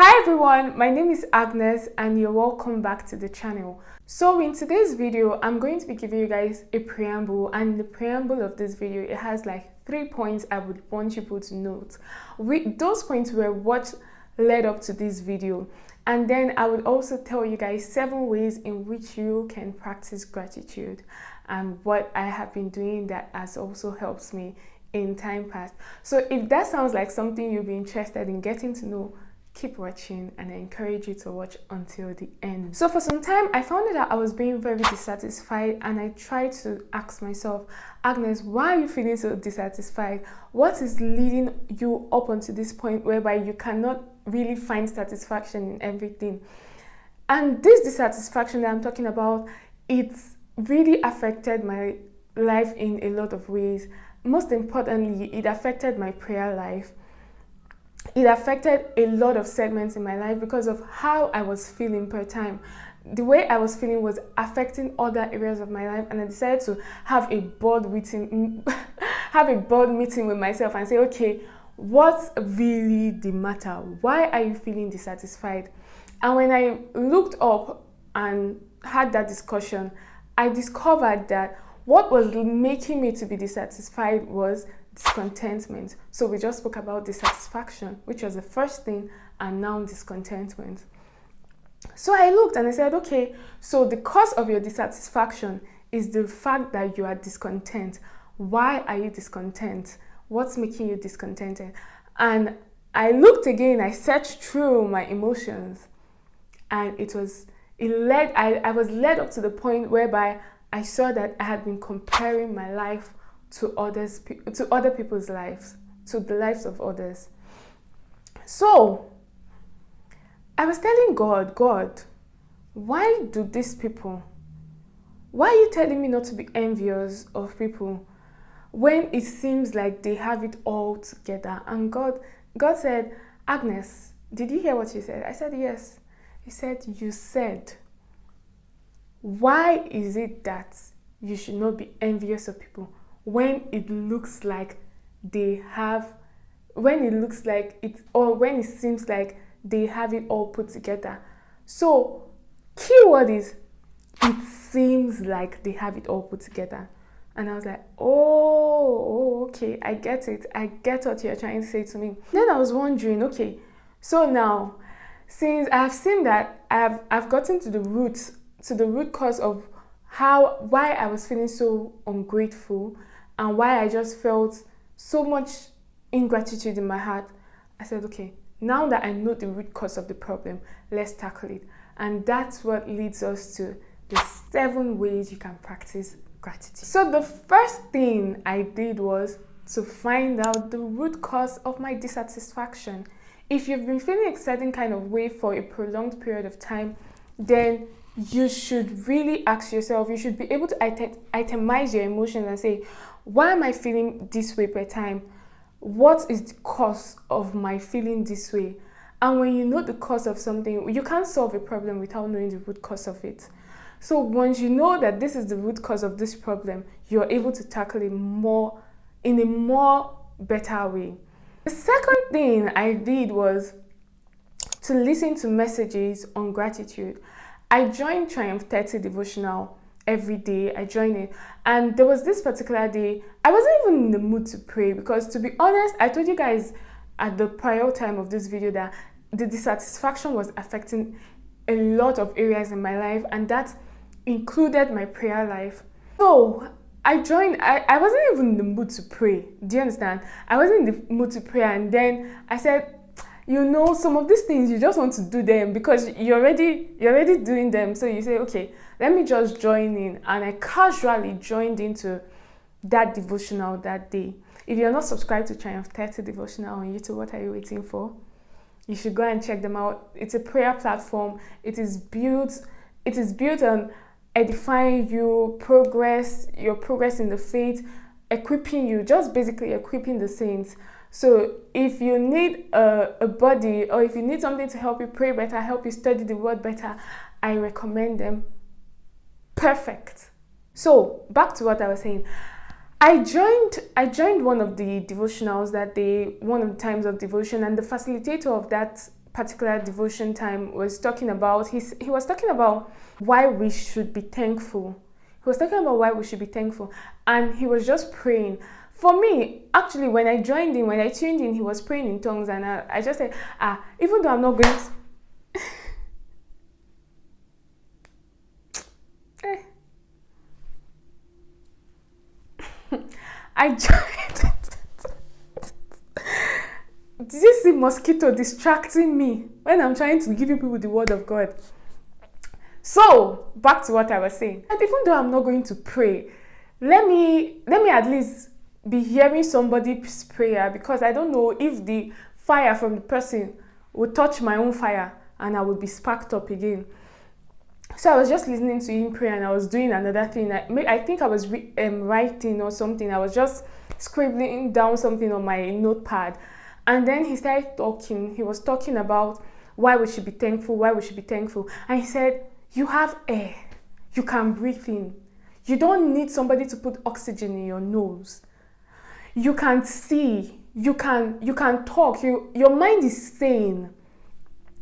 Hi everyone, my name is Agnes and you're welcome back to the channel. So in today's video, I'm going to be giving you guys a preamble, and in the preamble of this video, it has like 3 points I would want people to note. Those points were what led up to this video, and then I would also tell you guys 7 ways in which you can practice gratitude and what I have been doing that has also helped me in time past. So if that sounds like something you'll be interested in getting to know, keep watching, and I encourage you to watch until the end. So for some time I found that I was being very dissatisfied, and I tried to ask myself, Agnes, why are you feeling so dissatisfied? What is leading you up onto this point whereby you cannot really find satisfaction in everything? And this dissatisfaction that I'm talking about, it's really affected my life in a lot of ways. Most importantly, it affected my prayer life. It affected a lot of segments in my life because of how I was feeling per time. The way I was feeling was affecting other areas of my life, and I decided to have a board meeting with myself and say, okay, what's really the matter? Why are you feeling dissatisfied? And when I looked up and had that discussion, I discovered that what was making me to be dissatisfied was discontentment. So we just spoke about dissatisfaction, which was the first thing, and now discontentment. So I looked and I said, okay, so the cause of your dissatisfaction is the fact that you are discontent. Why are you discontent? What's making you discontented? And I looked again, I searched through my emotions, and I was led up to the point whereby I saw that I had been comparing my life to other people's lives, to the lives of others. So I was telling God, why are you telling me not to be envious of people when it seems like they have it all together? And God said, Agnes, did you hear what you said? I said, yes. He said, you said, why is it that you should not be envious of people when it looks like they have, when it seems like they have it all put together? So keyword is, it seems like they have it all put together. And I was like, oh, okay, I get it. I get what you're trying to say to me. Then I was wondering, okay, so now, since I've seen that I've gotten to the root cause of why I was feeling so ungrateful and why I just felt so much ingratitude in my heart, I said, okay, now that I know the root cause of the problem, let's tackle it. And that's what leads us to the 7 ways you can practice gratitude. So the first thing I did was to find out the root cause of my dissatisfaction. If you've been feeling a certain kind of way for a prolonged period of time, then you should really ask yourself, you should be able to itemize your emotions and say, why am I feeling this way per time? What is the cause of my feeling this way? And when you know the cause of something, you can't solve a problem without knowing the root cause of it. So once you know that this is the root cause of this problem, you're able to tackle it in a more better way. The second thing I did was to listen to messages on gratitude. I joined Triumph 30 devotional every day. I joined it, and there was this particular day I wasn't even in the mood to pray, because to be honest, I told you guys at the prior time of this video that the dissatisfaction was affecting a lot of areas in my life, and that included my prayer life. So I joined. I wasn't even in the mood to pray. Do you understand? I wasn't in the mood to pray, and then I said, you know, some of these things you just want to do them because you're already doing them. So you say, okay, let me just join in. And I casually joined into that devotional that day. If you're not subscribed to Triumph 30 devotional on YouTube, what are you waiting for? You should go and check them out. It's a prayer platform. It is built on edifying your progress in the faith, equipping you, just basically equipping the saints. So if you need a buddy, or if you need something to help you pray better, help you study the word better, I recommend them. Perfect. So back to what I was saying. I joined one of the devotionals that day, one of the times of devotion, and the facilitator of that particular devotion time was talking about, he was talking about why we should be thankful. He was talking about why we should be thankful, and he was just praying. For me, actually, when I tuned in, he was praying in tongues, and I just said, even though I'm not going to... I tried. Did you see mosquito distracting me when I'm trying to give you people the word of God? So, back to what I was saying. And even though I'm not going to pray, let me at least be hearing somebody's prayer, because I don't know if the fire from the person will touch my own fire and I will be sparked up again. So I was just listening to him pray, and I was doing another thing. I think I was writing or something. I was just scribbling down something on my notepad. And then he started talking. He was talking about why we should be thankful, why we should be thankful. And he said, you have air. You can breathe in. You don't need somebody to put oxygen in your nose. You can see. You can talk. Your mind is sane.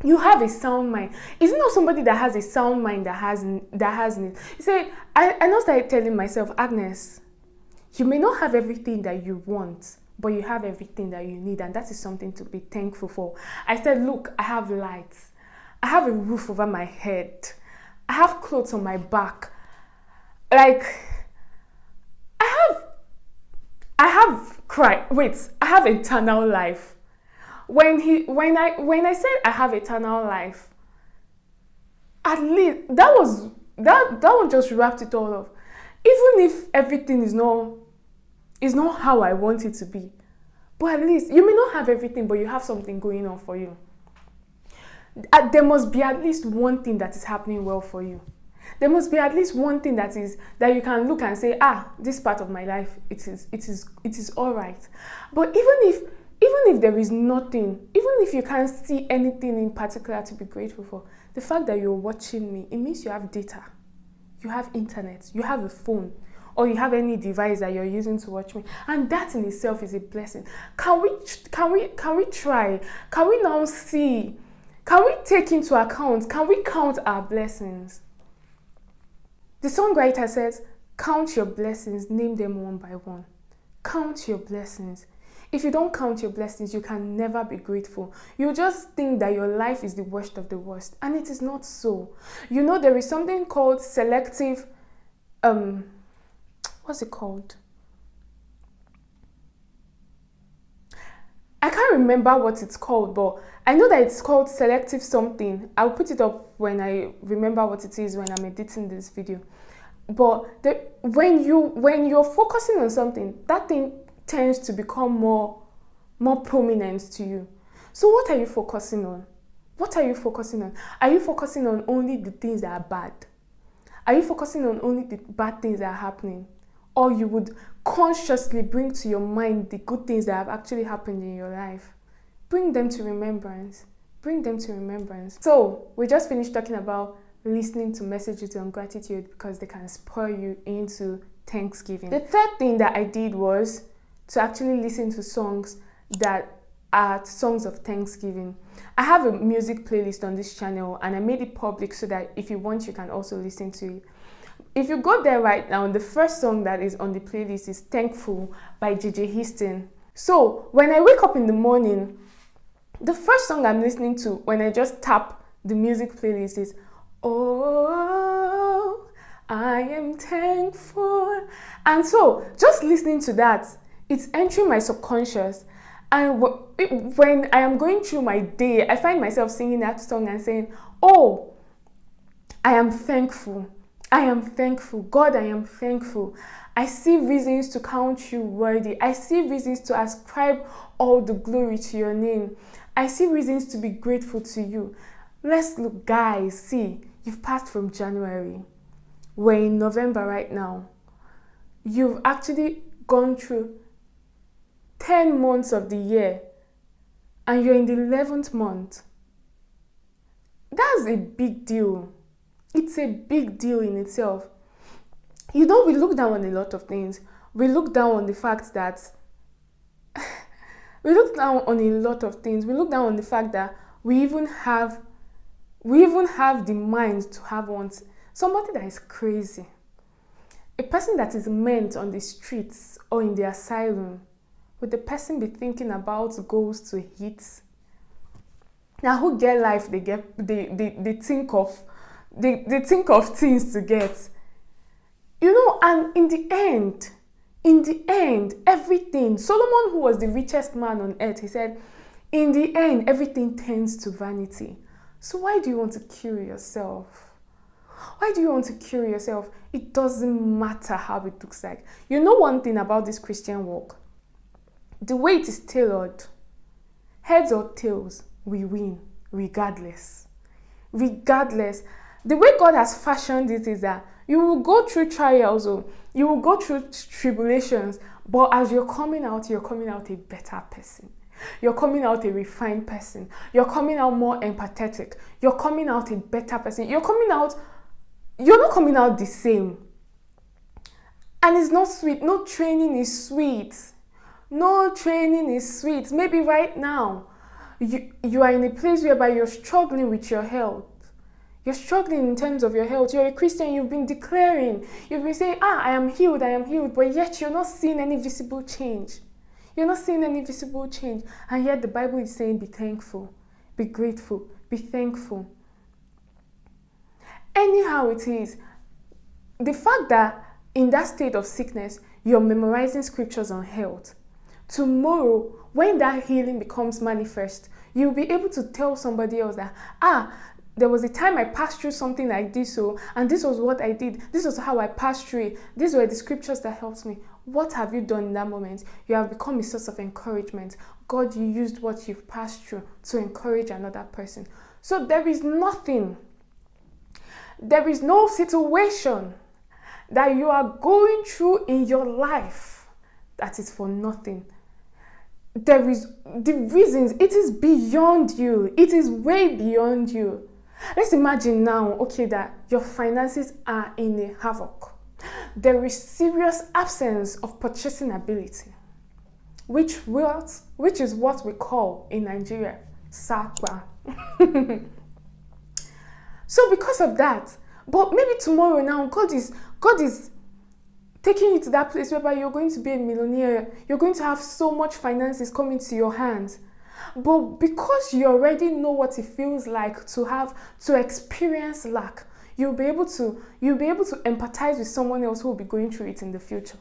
You have a sound mind. Is it not somebody that has a sound mind that hasn't it? He said, I now started telling myself, Agnes, you may not have everything that you want, but you have everything that you need, and that is something to be thankful for. I said, look, I have lights. I have a roof over my head. I have clothes on my back. Like, I have eternal life. When I said I have eternal life, at least that one just wrapped it all up. Even if everything is not how I want it to be, but at least you may not have everything, but you have something going on for you. There must be at least one thing that is happening well for you. There must be at least one thing that you can look and say, this part of my life, it is all right. But even if there is nothing, even if you can't see anything in particular to be grateful for, the fact that you're watching me, it means you have data, you have internet, you have a phone, or you have any device that you're using to watch me, and that in itself is a blessing. Can we try? Can we now see? Can we take into account? Can we count our blessings? The songwriter says, count your blessings, name them one by one. Count your blessings. If you don't count your blessings, you can never be grateful. You just think that your life is the worst of the worst, and it is not so. You know, there is something called selective, what's it called? I can't remember what it's called, but I know that it's called selective something. I'll put it up when I remember what it is when I'm editing this video. But when you're focusing on something, that thing tends to become more prominent to you. So what are you focusing on? What are you focusing on? Are you focusing on only the things that are bad? Are you focusing on only the bad things that are happening? Or you would consciously bring to your mind the good things that have actually happened in your life? Bring them to remembrance. Bring them to remembrance. So we just finished talking about listening to messages on gratitude, because they can spur you into thanksgiving. The third thing that I did was to actually listen to songs that are songs of thanksgiving. I have a music playlist on this channel, and I made it public so that if you want, you can also listen to it. If you go there right now, the first song that is on the playlist is Thankful by J.J. Houston. So when I wake up in the morning, the first song I'm listening to when I just tap the music playlist is, oh, I am thankful. And so just listening to that, it's entering my subconscious. And when I am going through my day, I find myself singing that song and saying, oh, I am thankful. I am thankful. God, I am thankful. I see reasons to count you worthy. I see reasons to ascribe all the glory to your name. I see reasons to be grateful to you. Let's look, guys. See, you've passed from January. We're in November right now. You've actually gone through 10 months of the year, and you're in the 11th month. That's a big deal. It's a big deal in itself. You know, we look down on a lot of things. We look down on the fact that we look down on the fact that, we even have the mind to have one. Somebody that is crazy, a person that is meant on the streets or in the asylum, would the person be thinking about goals to hit? Now, who get life, they think of things to get. And in the end, everything, Solomon, who was the richest man on earth, he said, in the end, everything tends to vanity. So why do you want to kill yourself? Why do you want to kill yourself? It doesn't matter how it looks like. You know one thing about this Christian walk? The way it is tailored, heads or tails, we win, regardless. Regardless. The way God has fashioned it is that you will go through trials, or you will go through tribulations, but as you're coming out a better person. You're coming out a refined person. You're coming out more empathetic. You're coming out a better person. You're not coming out the same. And it's not sweet. No training is sweet. No training is sweet. Maybe right now, you are in a place whereby you're struggling with your health. You're struggling in terms of your health. You're a Christian. You've been declaring. You've been saying, I am healed. But yet you're not seeing any visible change. You're not seeing any visible change. And yet the Bible is saying, be thankful, be grateful, be thankful. Anyhow it is, the fact that in that state of sickness, you're memorizing scriptures on health, tomorrow, when that healing becomes manifest, you'll be able to tell somebody else that, there was a time I passed through something like this, and this was what I did. This was how I passed through it. These were the scriptures that helped me. What have you done in that moment? You have become a source of encouragement. God, you used what you've passed through to encourage another person. So there is no situation that you are going through in your life that is for nothing. There is the reasons. It is beyond you. It is way beyond you. Let's imagine now, that your finances are in a havoc. There is serious absence of purchasing ability, which is what we call in Nigeria sakwa. So because of that, but maybe tomorrow now, God is taking you to that place whereby you're going to be a millionaire. You're going to have so much finances coming to your hands. But because you already know what it feels like to experience lack, you'll be able to empathize with someone else who will be going through it in the future.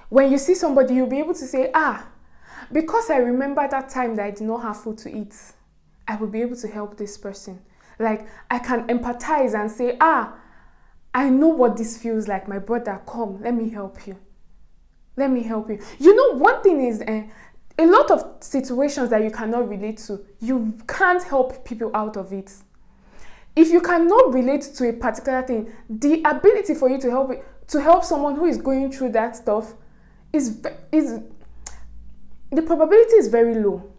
When you see somebody, you'll be able to say, because I remember that time that I did not have food to eat, I will be able to help this person. Like, I can empathize and say, I know what this feels like. My brother, come, let me help you. Let me help you. One thing is, a lot of situations that you cannot relate to, you can't help people out of it. If you cannot relate to a particular thing, the ability for you to help someone who is going through that stuff the probability is very low.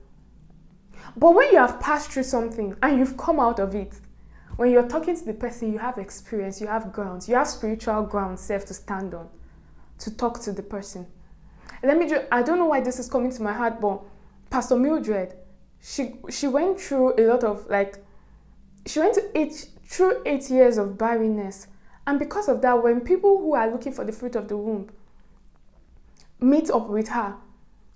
But when you have passed through something and you've come out of it, when you're talking to the person, you have experience, you have grounds, you have spiritual grounds self to stand on, to talk to the person. I don't know why this is coming to my heart, but Pastor Mildred, she went through a lot of, through 8 years of barrenness. And because of that, when people who are looking for the fruit of the womb meet up with her,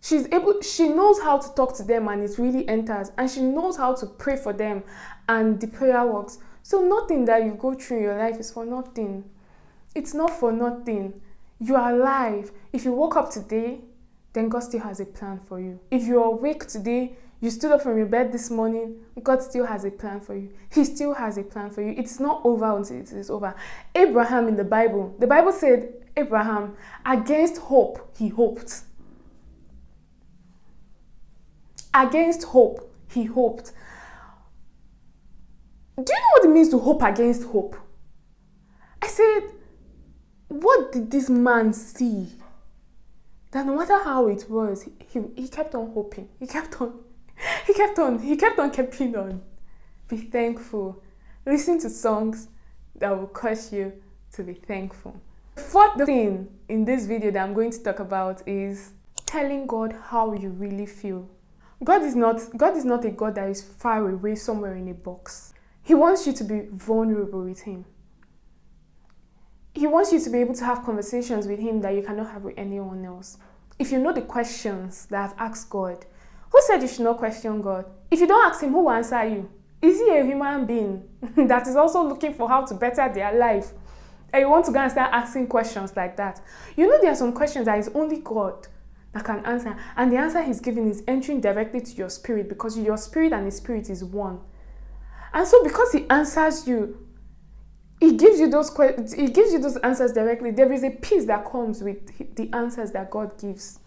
she knows how to talk to them and it really enters. And she knows how to pray for them and the prayer works. So nothing that you go through in your life is for nothing. It's not for nothing. You are alive. If you woke up today, then God still has a plan for you. If you're awake today, you stood up from your bed this morning, God still has a plan for you. He still has a plan for you. It's not over until it is over. Abraham in the Bible said, Abraham, against hope, he hoped. Against hope, he hoped. Do you know what it means to hope against hope? I said, what did this man see? That no matter how it was, he kept on hoping. He kept on keeping on. Be thankful. Listen to songs that will cause you to be thankful. The fourth thing in this video that I'm going to talk about is telling God how you really feel. God is not a God that is far away somewhere in a box. He wants you to be vulnerable with him. He wants you to be able to have conversations with him that you cannot have with anyone else. If you know the questions that I've asked God, who said you should not question God? If you don't ask him, who will answer you? Is he a human being that is also looking for how to better their life? And you want to go and start asking questions like that? You know there are some questions that is only God that can answer. And the answer he's giving is entering directly to your spirit, because your spirit and his spirit is one. And so because he answers you, he gives you those answers directly. There is a peace that comes with the answers that God gives.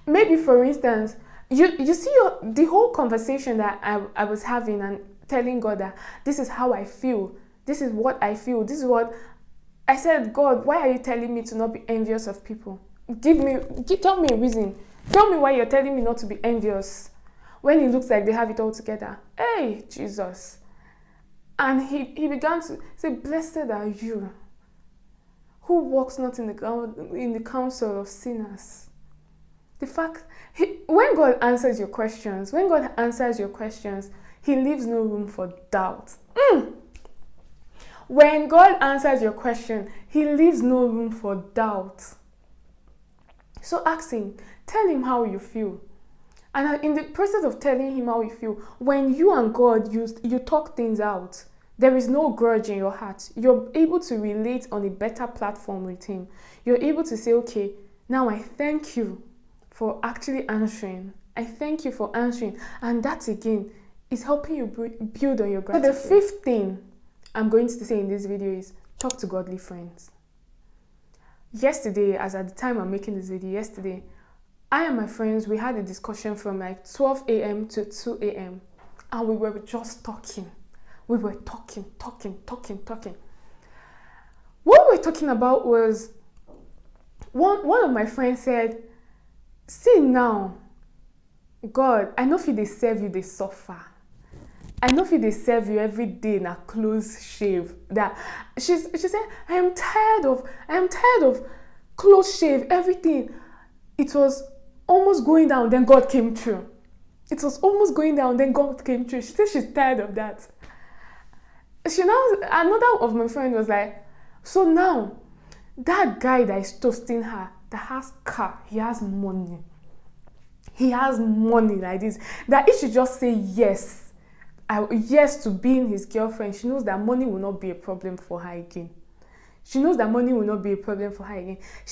Maybe, for instance, you see the whole conversation that I was having and telling God that this is how I feel, this is what I feel, this is what I said. God, why are you telling me to not be envious of people? Tell me a reason. Tell me why you're telling me not to be envious when it looks like they have it all together. Hey, Jesus. And he began to say, blessed are you who walks not in the counsel of sinners. The fact, when God answers your questions, he leaves no room for doubt. When God answers your question, he leaves no room for doubt. So ask him, tell him how you feel. And in the process of telling him how you feel, when you and God, you talk things out, there is no grudge in your heart. You're able to relate on a better platform with him. You're able to say, okay, now I thank you for actually answering. I thank you for answering. And that again is helping you build on your gratitude. So the fifth thing I'm going to say in this video is talk to godly friends. Yesterday, as at the time I'm making this video, I and my friends, we had a discussion from like 12 a.m. to 2 a.m. and we were just talking. We were talking. What we were talking about was, one of my friends said, see now, God, I know if they serve you, they suffer. I know if they serve you every day in a close shave. That she said, I am tired of close shave, everything. It was almost going down, then God came through. She said she's tired of that. Another of my friends was like, so now, that guy that is toasting her, that has car, he has money like this, that if she just say yes to being his girlfriend, she knows that money will not be a problem for her again. She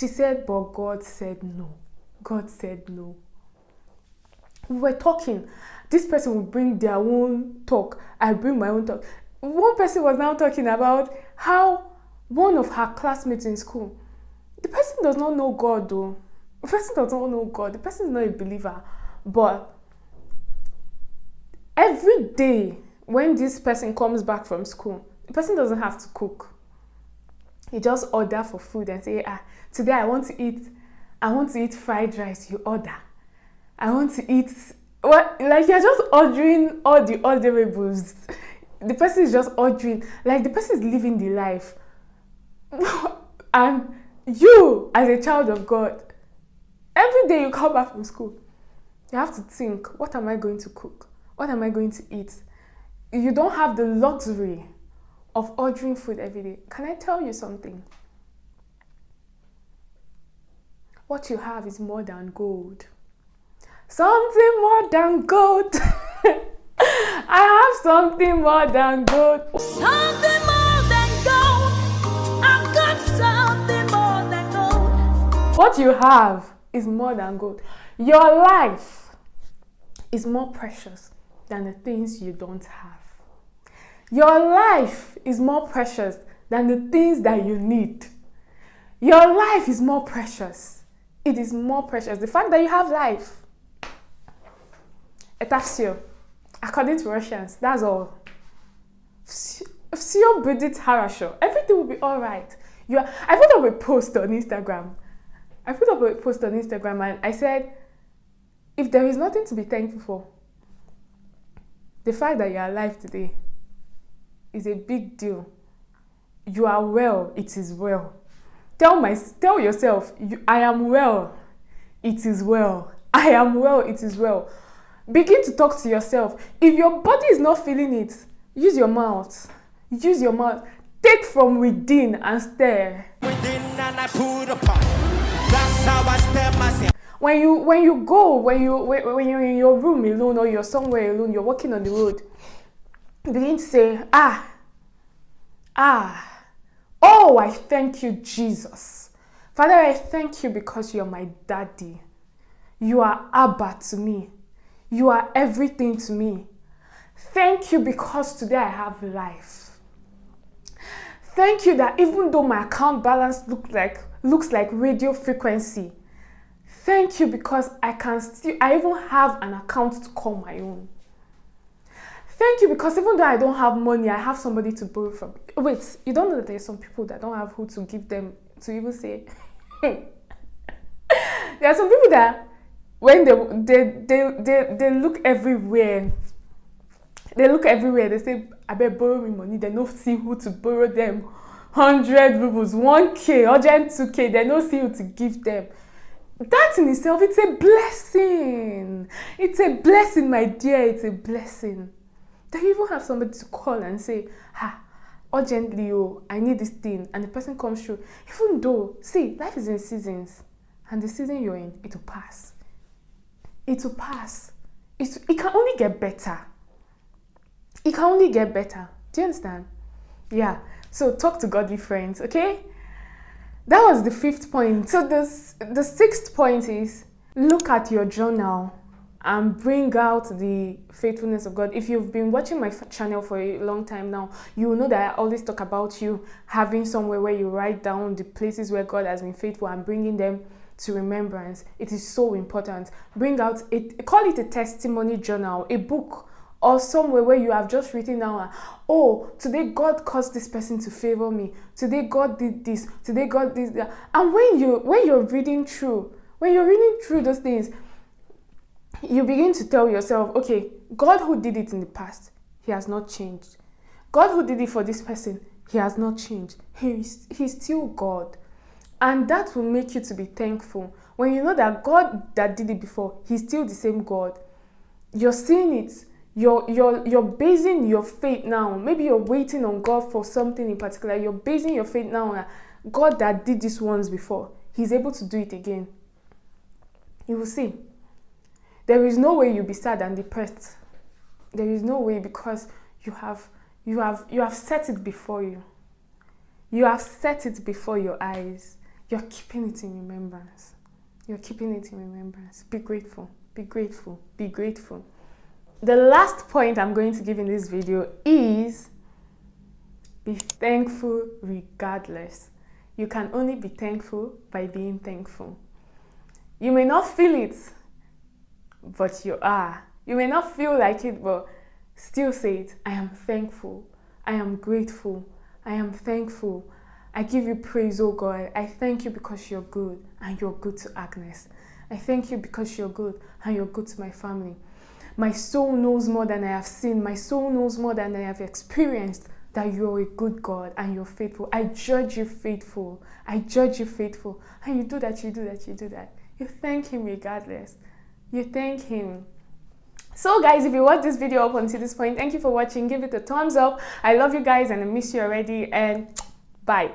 said, but God said no. We were talking. This person will bring their own talk. I bring my own talk. One person was now talking about how one of her classmates in school, the person does not know God though. The person is not a believer. But every day when this person comes back from school, the person doesn't have to cook. He just order for food and say, today I want to eat fried rice. You order. I want to eat what, like you're just ordering all the orderables. The person is just ordering, like the person is living the life. And you, as a child of God, every day you come back from school, you have to think, what am I going to cook? What am I going to eat? You don't have the luxury of ordering food every day. Can I tell you something? What you have is more than gold. Something more than gold. I have something more than gold. Something more than gold. I've got something more than gold. What you have is more than gold. Your life is more precious than the things you don't have. Your life is more precious than the things that you need. Your life is more precious. It is more precious. The fact that you have life. Это все. According to Russians, that's all. Все будет хорошо. Everything will be all right. I put up a post on Instagram. And I said, if there is nothing to be thankful for, the fact that you are alive today is a big deal. You are well, it is well. Tell yourself, I am well, it is well. I am well, it is well. Begin to talk to yourself. If your body is not feeling it, use your mouth. Use your mouth. Take from within and stir. Within and I put apart. That's how I step myself. When you're in your room alone or you're somewhere alone, you're walking on the road, begin to say, oh, I thank you, Jesus. Father, I thank you because you're my daddy. You are Abba to me. You are everything to me. Thank you because today I have life. Thank you that even though my account balance looks like radio frequency, thank you because I even have an account to call my own. Thank you because even though I don't have money, I have somebody to borrow from. Wait, you don't know that there's some people that don't have who to give them to even say. There are some people that when they look everywhere. They look everywhere. They say, I bet borrow me money. They don't see who to borrow them. 100 rubles, 1K, urgent 2K. They don't see who to give them. That in itself, it's a blessing. It's a blessing, my dear. It's a blessing. That you even have somebody to call and say, urgently, I need this thing. And the person comes through. Even though, see, life is in seasons. And the season you're in, it will pass. It will pass. It can only get better. It can only get better. Do you understand? Yeah. So talk to godly friends, okay? That was the 5th point. So the 6th point is look at your journal and bring out the faithfulness of God. If you've been watching my channel for a long time now, you will know that I always talk about you having somewhere where you write down the places where God has been faithful and bringing them to remembrance. It is so important. Bring out call it a testimony journal, a book, or somewhere where you have just written down, oh, today God caused this person to favor me. Today God did this. Today God did that. And when you're reading through those things, you begin to tell yourself, okay, God who did it in the past, he has not changed. God who did it for this person, he has not changed. He's still God. And that will make you to be thankful. When you know that God that did it before, he's still the same God. You're seeing it. You're basing your faith now. Maybe you're waiting on God for something in particular. You're basing your faith now on God that did this once before. He's able to do it again. You will see. There is no way you'll be sad and depressed. There is no way, because you have set it before you. You have set it before your eyes. You're keeping it in remembrance. You're keeping it in remembrance. Be grateful. Be grateful. Be grateful. The last point I'm going to give in this video is be thankful regardless. You can only be thankful by being thankful. You may not feel it, but you are. You may not feel like it, but still say it. I am thankful. I am grateful. I am thankful. I give you praise, oh God. I thank you because you're good and you're good to Agnes. I thank you because you're good and you're good to my family. My soul knows more than I have seen. My soul knows more than I have experienced that you're a good God and you're faithful. I judge you faithful. I judge you faithful. And you do that, you do that, you do that. You thank him regardless. You thank him. So guys, if you watched this video up until this point, thank you for watching. Give it a thumbs up. I love you guys and I miss you already. And bye.